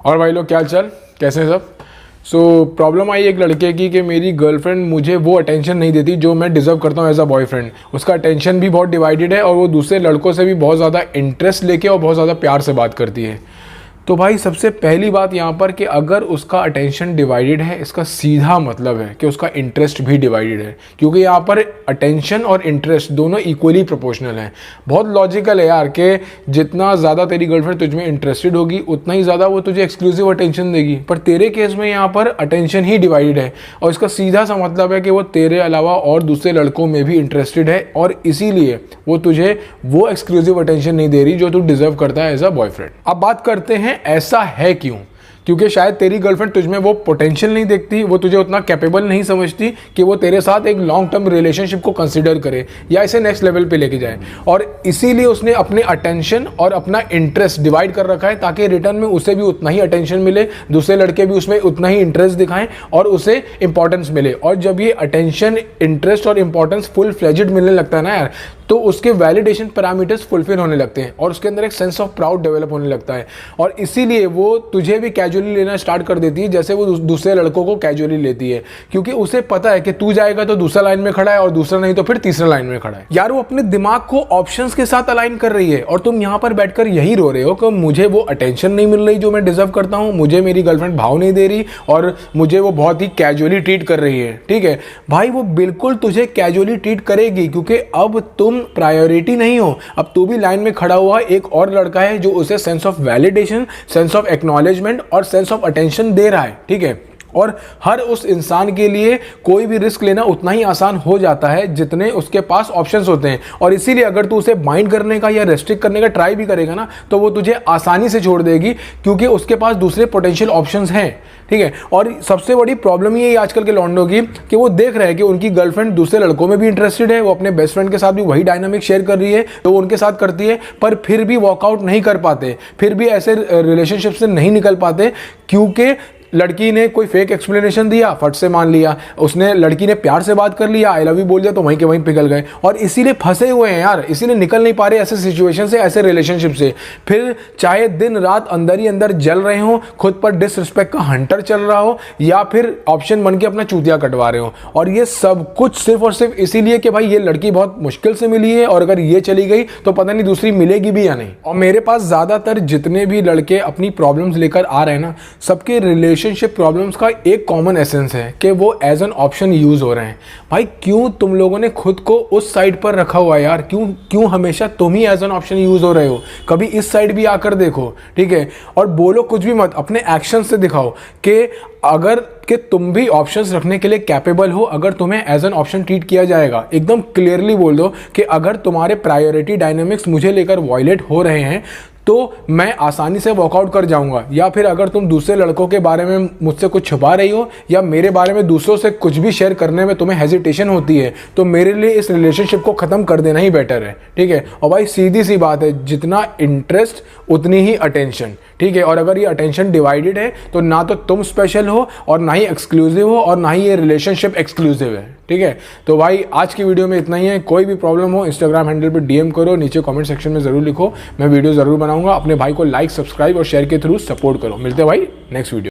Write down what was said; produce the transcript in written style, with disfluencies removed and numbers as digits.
और भाई लोग क्या हाल चाल, कैसे हैं सब। प्रॉब्लम आई एक लड़के की कि मेरी गर्लफ्रेंड मुझे वो अटेंशन नहीं देती जो मैं डिज़र्व करता हूँ एज अ बॉयफ्रेंड। उसका अटेंशन भी बहुत डिवाइडेड है और वो दूसरे लड़कों से भी बहुत ज़्यादा इंटरेस्ट लेके और बहुत ज़्यादा प्यार से बात करती है। तो भाई सबसे पहली बात यहाँ पर कि अगर उसका अटेंशन डिवाइडेड है, इसका सीधा मतलब है कि उसका इंटरेस्ट भी डिवाइडेड है, क्योंकि यहाँ पर अटेंशन और इंटरेस्ट दोनों इक्वली प्रोपोर्शनल हैं। बहुत लॉजिकल है यार कि जितना ज़्यादा तेरी गर्लफ्रेंड तुझ में इंटरेस्टेड होगी उतना ही ज़्यादा वो तुझे एक्सक्लूसिव अटेंशन देगी। पर तेरे केस में यहाँ पर अटेंशन ही डिवाइडेड है और इसका सीधा सा मतलब है कि वो तेरे अलावा और दूसरे लड़कों में भी इंटरेस्टेड है और इसीलिए वो तुझे वो एक्सक्लूसिव अटेंशन नहीं दे रही जो तू डिजर्व करता है एज अ बॉयफ्रेंड। अब बात करते हैं ऐसा है क्यों। क्योंकि शायद तेरी गर्लफ्रेंड तुझमें वो पोटेंशियल नहीं देखती, वो तुझे उतना कैपेबल नहीं समझती कि वो तेरे साथ एक लॉन्ग टर्म रिलेशनशिप को कंसिडर करे या इसे नेक्स्ट लेवल पे लेके जाए, और इसीलिए उसने अपने अटेंशन और अपना इंटरेस्ट डिवाइड कर रखा है ताकि रिटर्न में उसे भी उतना ही अटेंशन मिले, दूसरे लड़के भी उसमें उतना ही इंटरेस्ट दिखाएं और उसे इंपॉर्टेंस मिले। और जब ये अटेंशन, इंटरेस्ट और इंपॉर्टेंस फुल फ्लेजेड मिलने लगता है ना यार, तो उसके वैलिडेशन पैरामीटर्स फुलफिल होने लगते हैं और उसके अंदर एक सेंस ऑफ प्राउड डेवलप होने लगता है और इसीलिए वो तुझे भी कैजुअली लेना स्टार्ट कर देती है जैसे वो दूसरे लड़कों को कैजुअली लेती है, क्योंकि उसे पता है कि तू जाएगा तो दूसरा लाइन में खड़ा है और दूसरा नहीं तो फिर तीसरा लाइन में खड़ा है। यार वो अपने दिमाग को ऑप्शंस के साथ अलाइन कर रही है और तुम यहाँ पर बैठकर यही रो रहे हो कि मुझे वो अटेंशन नहीं मिल रही जो मैं डिजर्व करता हूँ, मुझे मेरी गर्लफ्रेंड भाव नहीं दे रही और मुझे वो बहुत ही कैजुअली ट्रीट कर रही है। ठीक है भाई, वो बिल्कुल तुझे कैजुअली ट्रीट करेगी क्योंकि अब तुम प्रायोरिटी नहीं हो, अब तू भी लाइन में खड़ा हुआ एक और लड़का है जो उसे sense of validation, sense of acknowledgement और सेंस ऑफ अटेंशन दे रहा है। ठीक है, और हर उस इंसान के लिए कोई भी रिस्क लेना उतना ही आसान हो जाता है जितने उसके पास ऑप्शंस होते हैं, और इसीलिए अगर तू उसे बाइंड करने का या रेस्ट्रिक्ट करने का ट्राई भी करेगा ना तो वो तुझे आसानी से छोड़ देगी क्योंकि उसके पास दूसरे पोटेंशियल ऑप्शंस हैं। ठीक है, और सबसे बड़ी प्रॉब्लम ये है आजकल के लॉन्डो की कि वो देख रहे हैं कि उनकी गर्लफ्रेंड दूसरे लड़कों में भी इंटरेस्टेड है, वो अपने बेस्ट फ्रेंड के साथ भी वही डायनामिक शेयर कर रही है तो वो उनके साथ करती है, पर फिर भी वर्कआउट नहीं कर पाते, फिर भी ऐसे रिलेशनशिप से नहीं निकल पाते क्योंकि लड़की ने कोई फेक एक्सप्लेनेशन दिया, फट से मान लिया, उसने लड़की ने प्यार से बात कर लिया, आई लव यू बोल दिया तो वहीं के वहीं पिघल गए और इसीलिए फंसे हुए हैं यार, इसीलिए निकल नहीं पा रहे ऐसे सिचुएशन से, ऐसे रिलेशनशिप से। फिर चाहे दिन रात अंदर ही अंदर जल रहे हो, खुद पर डिसरिस्पेक्ट का हंटर चल रहा हो या फिर ऑप्शन बन के अपना चूतिया कटवा रहे हो, और ये सब कुछ सिर्फ और सिर्फ इसीलिए कि भाई ये लड़की बहुत मुश्किल से मिली है और अगर ये चली गई तो पता नहीं दूसरी मिलेगी भी या नहीं। और मेरे पास ज़्यादातर जितने भी लड़के अपनी प्रॉब्लम्स लेकर आ रहे हैं ना, सबके रिलेशनशिप प्रॉब्लम्स का एक कॉमन एसेंस है कि वो एज एन ऑप्शन यूज हो रहे हैं। भाई क्यों तुम लोगों ने खुद को उस साइड पर रखा हुआ है यार, क्यों हमेशा तुम ही एज एन ऑप्शन यूज हो रहे हो? कभी इस साइड भी आकर देखो। ठीक है, और बोलो कुछ भी मत, अपने एक्शन से दिखाओ कि अगर कि तुम भी ऑप्शंस रखने के लिए कैपेबल हो, अगर तुम्हें एज एन ऑप्शन ट्रीट किया जाएगा एकदम क्लियरली बोल दो कि अगर तुम्हारे प्रायोरिटी डायनामिक्स मुझे लेकर वायलेट हो रहे हैं तो मैं आसानी से वॉकआउट कर जाऊंगा, या फिर अगर तुम दूसरे लड़कों के बारे में मुझसे कुछ छुपा रही हो या मेरे बारे में दूसरों से कुछ भी शेयर करने में तुम्हें हेजिटेशन होती है तो मेरे लिए इस रिलेशनशिप को ख़त्म कर देना ही बेटर है। ठीक है, और भाई सीधी सी बात है, जितना इंटरेस्ट उतनी ही अटेंशन। ठीक है, और अगर ये अटेंशन डिवाइडेड है तो ना तो तुम स्पेशल हो और ना ही एक्सक्लूसिव हो और ना ही ये रिलेशनशिप एक्सक्लूसिव है। ठीक है, तो भाई आज की वीडियो में इतना ही है। कोई भी प्रॉब्लम हो इंस्टाग्राम हैंडल पे डीएम करो, नीचे कमेंट सेक्शन में ज़रूर लिखो, मैं वीडियो ज़रूर बनाऊंगा। अपने भाई को लाइक, सब्सक्राइब और शेयर के थ्रू सपोर्ट करो। मिलते हैं भाई नेक्स्ट वीडियो।